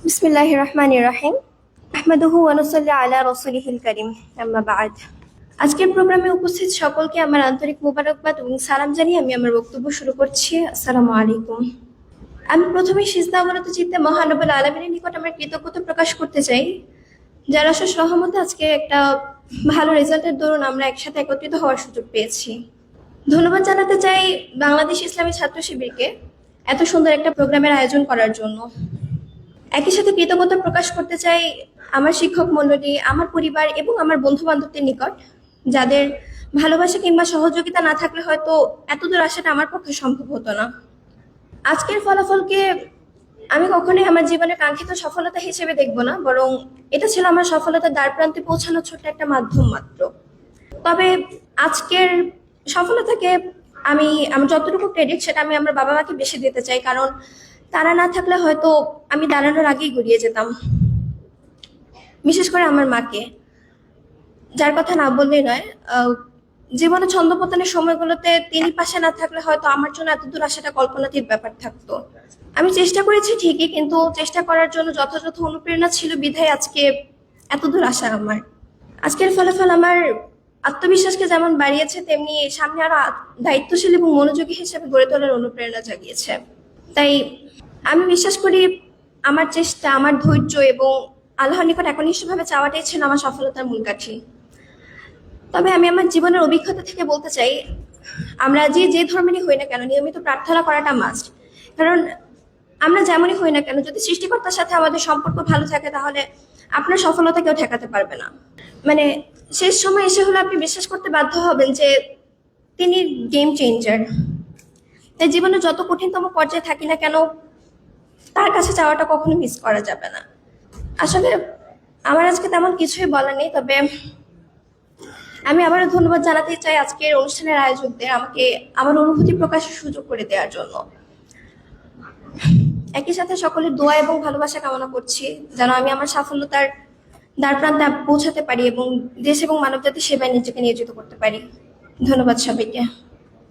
বিসমিল্লাহির রহমানির রহিম। আহমাদুহু ওয়া নুসাল্লি আলা রাসূলিহিল কারীম। আম্মা বা'দ। আজকের প্রোগ্রামে উপস্থিত সকলকে আমার আন্তরিক মোবারকবাদ এবং সালাম জানিয়ে আমি আমার বক্তব্য শুরু করছি। আসসালামু আলাইকুম। আমি প্রথমে সিজদা অবনত চিত্তে মহান রব্বুল আলামিনের নিকট আমার কৃতজ্ঞতা প্রকাশ করতে চাই, যার অশেষ রহমতে আজকে একটা ভালো রেজাল্টের দরুন আমরা একসাথে একত্রিত হওয়ার সুযোগ পেয়েছি। ধন্যবাদ জানাতে চাই বাংলাদেশ ইসলামী ছাত্র শিবিরকে এত সুন্দর একটা প্রোগ্রামের আয়োজন করার জন্য। একই সাথে কৃতজ্ঞতা প্রকাশ করতে চাই আমার শিক্ষক মণ্ডলী, আমার পরিবার এবং আমার বন্ধু বান্ধবদের নিকট, যাদের ভালোবাসা কিংবা সহযোগিতা না থাকলে হয়তো এতদূর আসাটা আমার পক্ষে সম্ভব হতো না। আজকের ফলাফলকে আমি কখনোই আমার জীবনের কাঙ্ক্ষিত সফলতা হিসেবে দেখব না, বরং এটা ছিল আমার সফলতার দ্বার প্রান্তে পৌঁছানোর ছোট্ট একটা মাধ্যম মাত্র। তবে আজকের সফলতাকে আমার যতটুকু ক্রেডিট সেটা আমি আমার বাবা মাকে বেশি দিতে চাই, কারণ তারা না থাকলে হয়তো আমি দাঁড়ানোর আগেই গড়িয়ে যেতাম। বিশেষ করে আমার মাকে, যার কথা না বললেই নয়। জীবনে ছন্দপতনের সময়গুলোতে তিনি পাশে না থাকলে হয়তো আমার জন্য এতদূর আসাটা কল্পনাতীত ব্যাপার থাকতো। আমি চেষ্টা করেছি ঠিকই, কিন্তু চেষ্টা করার জন্য যথাযথ অনুপ্রেরণা ছিল বিধায় আজকে এতদূর আসা আমার। আজকের ফলাফল আমার আত্মবিশ্বাসকে যেমন বাড়িয়েছে, তেমনি সামনে আরো দায়িত্বশীল এবং মনোযোগী হিসেবে গড়ে তোলার অনুপ্রেরণা জাগিয়েছে। তাই আমি বিশ্বাস করি আমার চেষ্টা, আমার ধৈর্য এবং আল্লাহর নিকট একনিষ্ঠভাবে চাওয়াটাই ছিল আমার সফলতার মূল কাঠি। তবে আমি আমার জীবনের অভিজ্ঞতা থেকে বলতে চাই, আমরা যে ধর্মেরই হই না কেন, নিয়মিত প্রার্থনা করাটা মাস্ট। কারণ আমরা যেমনই হই না কেন, যদি সৃষ্টিকর্তার সাথে আমাদের সম্পর্ক ভালো থাকে, তাহলে আপনার সফলতা কেউ ঠেকাতে পারবে না। মানে শেষ সময় এসে হলে আপনি বিশ্বাস করতে বাধ্য হবেন যে তিনি গেম চেঞ্জার। তাই জীবনে যত কঠিনতম পর্যায়ে থাকি না কেন, তার কাছে যাওয়াটা কখনো মিস করা যাবে না। আসলে আমার আজকে তেমন কিছুই বলার নেই, তবে আমি আবারও ধন্যবাদ জানাতে চাই আজকের অনুষ্ঠানের আয়োজকদের আমাকে আমার অনুভূতি প্রকাশের সুযোগ করে দেওয়ার জন্য। একই সাথে সকলের দোয়া এবং ভালোবাসা কামনা করছি, যেন আমি আমার সফলতার দ্বার প্রান্তে পৌঁছাতে পারি এবং দেশ এবং মানবজাতির সেবায় নিজেকে নিয়োজিত করতে পারি। ধন্যবাদ সবাইকে।